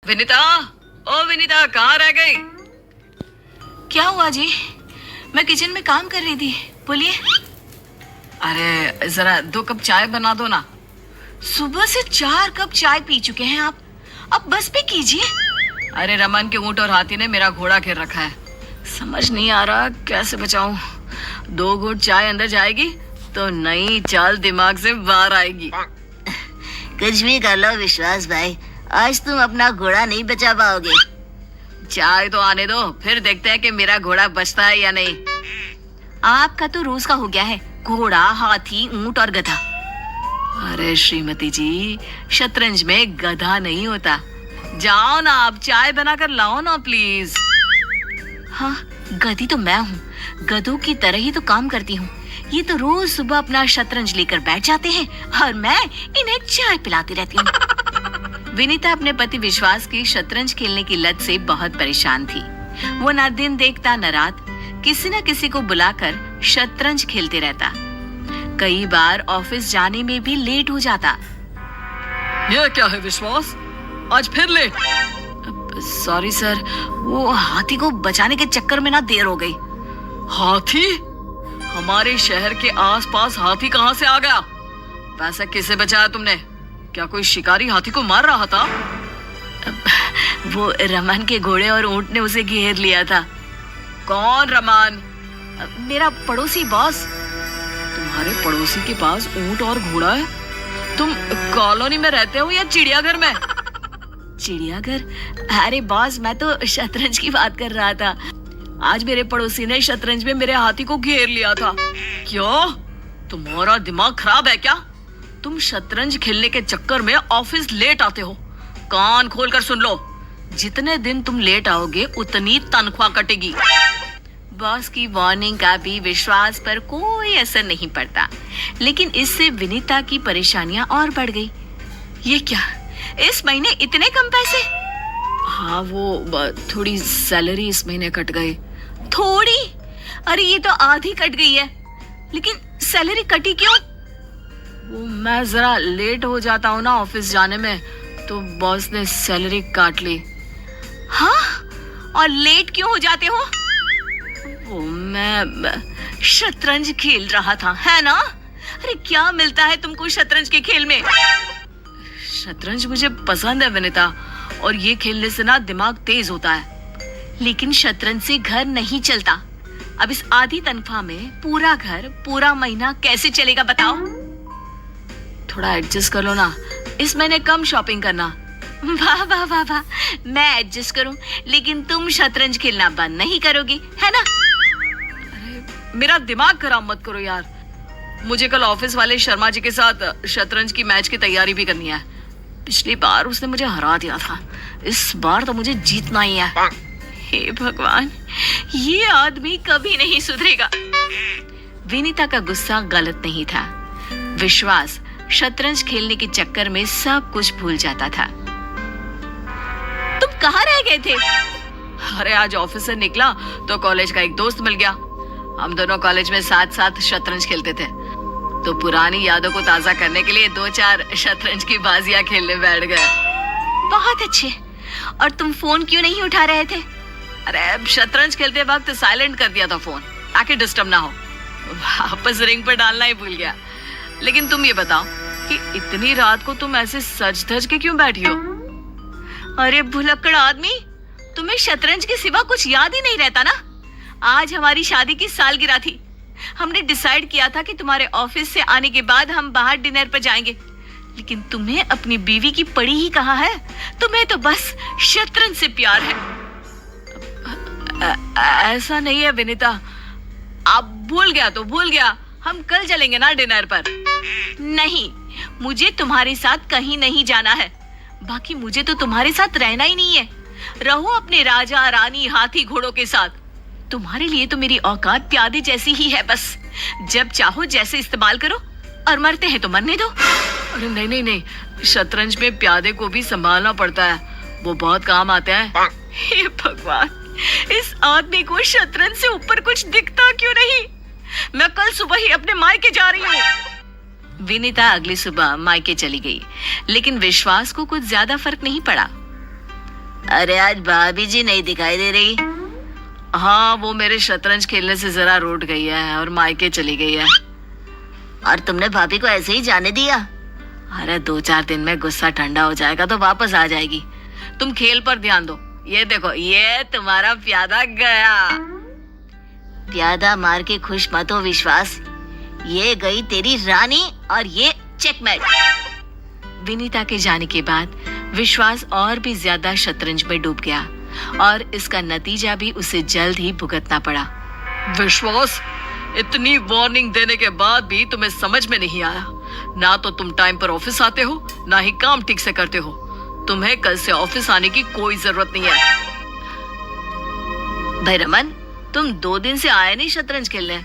विनीता, ओ विनीता, कहाँ रह गई? क्या हुआ जी? मैं किचन में काम कर रही थी, बोलिए। अरे जरा 2 कप चाय बना दो ना। सुबह से 4 कप चाय पी चुके हैं आप, अब बस पे कीजिए। अरे रमन के ऊंट और हाथी ने मेरा घोड़ा घेर रखा है, समझ नहीं आ रहा कैसे बचाऊं। 2 घूंट चाय अंदर जाएगी तो नई चाल दिमाग से बाहर आएगी। कुछ भी कर लो विश्वास भाई, आज तुम अपना घोड़ा नहीं बचा पाओगे। चाय तो आने दो, फिर देखते हैं कि मेरा घोड़ा बचता है या नहीं। आपका तो रोज का हो गया है, घोड़ा, हाथी, ऊंट और गधा। अरे श्रीमती जी, शतरंज में गधा नहीं होता। जाओ ना, आप चाय बनाकर लाओ ना प्लीज। हाँ, गधी तो मैं हूँ, गधों की तरह ही तो काम करती हूँ। ये तो रोज सुबह अपना शतरंज लेकर बैठ जाते हैं और मैं इन्हें चाय पिलाती रहती हूँ। विनीता अपने पति विश्वास की शतरंज खेलने की लत से बहुत परेशान थी। वो ना दिन देखता न रात किसी न किसी को बुलाकर शतरंज खेलते रहता। कई बार ऑफिस जाने में भी लेट हो जाता। ये क्या है विश्वास, आज फिर लेट? सॉरी सर, वो हाथी को बचाने के चक्कर में ना देर हो गई। हाथी? हमारे शहर के आसपास हाथी कहाँ से आ गया? पैसा किसे बचाया तुमने? क्या कोई शिकारी हाथी को मार रहा था? वो रमन के घोड़े और ऊंट ने उसे घेर लिया था। कौन रमन? मेरा पड़ोसी बॉस। तुम्हारे पड़ोसी के पास ऊंट और घोड़ा है? तुम कॉलोनी में रहते हो या चिड़ियाघर में? चिड़ियाघर? अरे बॉस, मैं तो शतरंज की बात कर रहा था। आज मेरे पड़ोसी ने शतरंज में मेरे हाथी को घेर लिया था। क्यों? तुम्हारा दिमाग खराब है क्या? तुम शतरंज खेलने के चक्कर में ऑफिस लेट आते हो। कान खोलकर सुन लो, जितने दिन तुम लेट आओगे उतनी तनख्वाह कटेगी। बॉस की वार्निंग का भी विश्वास पर कोई असर नहीं पड़ता, लेकिन इससे विनीता की परेशानियां और बढ़ गई। ये क्या, इस महीने इतने कम पैसे? हाँ, वो थोड़ी सैलरी इस महीने कट गई। थोड़ी? अरे ये तो आधी कट गई है। लेकिन सैलरी कटी क्यों? वो मैं जरा लेट हो जाता हूँ ना ऑफिस जाने में, तो बॉस ने सैलरी काट ली। हाँ? और लेट क्यों हो जाते हो? वो मैं शतरंज खेल रहा था, है ना? अरे क्या मिलता है तुमको शतरंज के खेल में? शतरंज मुझे पसंद है विनीता, और ये खेलने से ना दिमाग तेज होता है। लेकिन शतरंज से घर नहीं चलता। अब इस आधी तनख्वाह में पूरा घर, पूरा महीना कैसे चलेगा बताओ? थोड़ा एडजस्ट कर लो ना, इस महीने कम शॉपिंग करना। वाह वाह वाह वाह, मैं एडजस्ट करूं, लेकिन तुम शतरंज खेलना बंद नहीं करोगी, है ना? अरे मेरा दिमाग खराब मत करो यार। मुझे कल ऑफिस वाले शर्मा जी के साथ शतरंज की मैच की तैयारी भी करनी है। पिछली बार उसने मुझे हरा दिया था, इस बार तो मुझे जीतना ही है। हे भगवान, ये आदमी कभी नहीं सुधरेगा। विनीता का गुस्सा गलत नहीं था। विश्वास शतरंज खेलने के चक्कर में सब कुछ भूल जाता था। तुम कहाँ रह गए थे? अरे आज ऑफिस से निकला तो कॉलेज का एक दोस्त मिल गया। हम दोनों कॉलेज में साथ साथ शतरंज खेलते थे, तो पुरानी यादों को ताजा करने के लिए 2-4 शतरंज की बाजियां खेलने बैठ गए। बहुत अच्छे। और तुम फोन क्यों नहीं उठा रहे थे? अरे शतरंज खेलते वक्त साइलेंट कर दिया था फोन, ताकि डिस्टर्ब ना हो। वापस रिंग पर डालना ही भूल गया। लेकिन तुम ये बताओ कि इतनी रात को तुम ऐसे सज धज के क्यों बैठी हो? अरे भुलक्कड़ आदमी, तुम्हें शतरंज के सिवा कुछ याद ही नहीं रहता ना? आज हमारी शादी की सालगिरह थी। हमने डिसाइड किया था कि तुम्हारे ऑफिस से आने के बाद हम बाहर डिनर पर जाएंगे, लेकिन तुम्हें अपनी बीवी की पड़ी ही कहाँ है? तुम्हें तो बस शतरंज से प्यार है। ऐसा नहीं है विनीता, आप भूल गया तो भूल गया। हम कल चलेंगे ना डिनर पर। नहीं, मुझे तुम्हारे साथ कहीं नहीं जाना है। बाकी मुझे तो तुम्हारे साथ रहना ही नहीं है। रहो अपने राजा रानी हाथी घोड़ों के साथ। तुम्हारे लिए तो मेरी औकात प्यादे जैसी ही है, बस जब चाहो जैसे इस्तेमाल करो, और मरते हैं तो मरने दो। अरे नहीं नहीं नहीं, शतरंज में प्यादे को भी संभालना पड़ता है, वो बहुत काम आते हैं। हे भगवान, इस आदमी को शतरंज से ऊपर कुछ दिखता क्यों नहीं? मैं कल सुबह ही अपने मायके जा रही हूँ। विनीता अगली सुबह मायके चली गई, लेकिन विश्वास को कुछ ज्यादा फर्क नहीं पड़ा। अरे आज भाभी जी नहीं दिखाई दे रही। हाँ, वो मेरे शतरंज खेलने से जरा रूठ गई है और मायके चली गई है। और तुमने भाभी को ऐसे ही जाने दिया? अरे 2-4 दिन में गुस्सा ठंडा हो जाएगा तो वापस आ जाएगी। तुम खेल पर ध्यान दो। ये देखो, ये तुम्हारा प्यादा गया। प्यादा मार के खुश मत हो विश्वास, ये गई तेरी रानी और ये चेकमेट। विनीता के जाने के बाद विश्वास और भी ज्यादा शतरंज में डूब गया और इसका नतीजा भी उसे जल्द ही भुगतना पड़ा। विश्वास, इतनी वार्निंग देने के बाद भी तुम्हें समझ में नहीं आया। ना तो तुम टाइम पर ऑफिस आते हो, ना ही काम ठीक से करते हो। तुम्हें कल से ऑफिस आने की कोई जरूरत नहीं है। भाई रमन, तुम 2 दिन से आए नहीं शतरंज खेलने।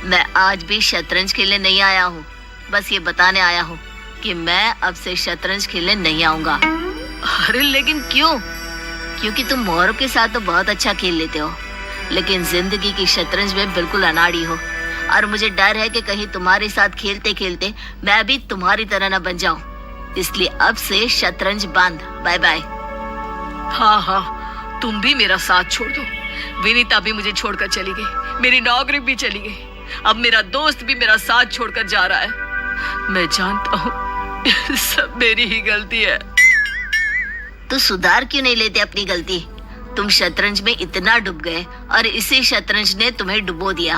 मैं आज भी शतरंज खेलने नहीं आया हूँ, बस ये बताने आया हूँ कि मैं अब से शतरंज खेलने नहीं आऊंगा। अरे लेकिन क्यों? क्योंकि तुम औरों के साथ तो बहुत अच्छा खेल लेते हो, लेकिन जिंदगी की शतरंज में बिल्कुल अनाड़ी हो। और मुझे डर है कि कहीं तुम्हारे साथ खेलते खेलते मैं भी तुम्हारी तरह न बन जाऊं। इसलिए अब से शतरंज बंद। Bye bye. हाँ हाँ, तुम भी मेरा साथ छोड़ दो। विनीता भी मुझे छोड़कर चली गई, मेरी नौकरी भी चली गई, अब मेरा दोस्त भी मेरा साथ छोड़कर जा रहा है। मैं जानता हूँ सब मेरी ही गलती है। तो सुधार क्यों नहीं लेते अपनी गलती? तुम शतरंज में इतना डूब गए और इसी शतरंज ने तुम्हें डुबो दिया।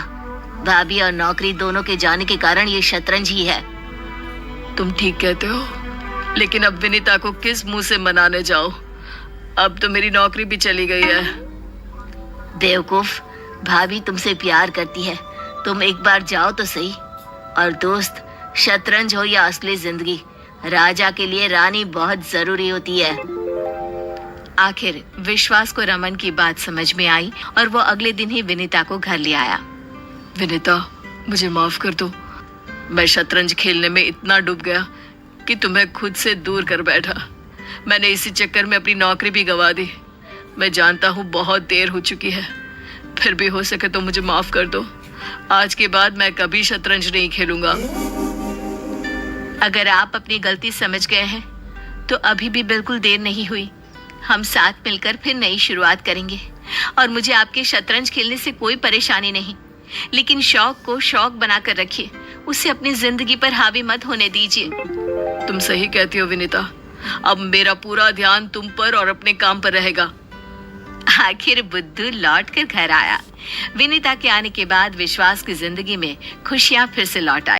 भाभी और नौकरी दोनों के जाने के कारण ये शतरंज ही है। तुम ठीक कहते हो, लेकिन अब विनीता को किस मुंह से मनाने जाओ? अब तो मेरी नौकरी भी चली गई है। बेवकूफ, भाभी तुमसे प्यार करती है, तुम एक बार जाओ तो सही। और दोस्त, शतरंज हो या असली जिंदगी, राजा के लिए रानी बहुत जरूरी होती है। आखिर विश्वास को रमन की बात समझ में आई और वो अगले दिन ही विनीता को घर ले आया। विनीता, मुझे माफ कर दो। मैं शतरंज खेलने में इतना डूब गया कि तुम्हें खुद से दूर कर बैठा। मैंने इसी चक्कर में अपनी नौकरी भी गंवा दी। मैं जानता हूँ बहुत देर हो चुकी है, फिर भी हो सके तो मुझे माफ कर दो। आज के बाद मैं कभी शतरंज नहीं खेलूंगा। अगर आप अपनी गलती समझ गए हैं तो अभी भी बिल्कुल देर नहीं हुई। हम साथ मिलकर फिर नई शुरुआत करेंगे। और मुझे आपके शतरंज खेलने से कोई परेशानी नहीं, लेकिन शौक को शौक बनाकर रखिए, उसे अपनी जिंदगी पर हावी मत होने दीजिए। तुम सही कहती हो विनीता, अब मेरा पूरा ध्यान तुम पर और अपने काम पर रहेगा। आखिर बुद्धू लौट कर घर आया। विनीता के आने के बाद विश्वास की जिंदगी में खुशियां फिर से लौट आई।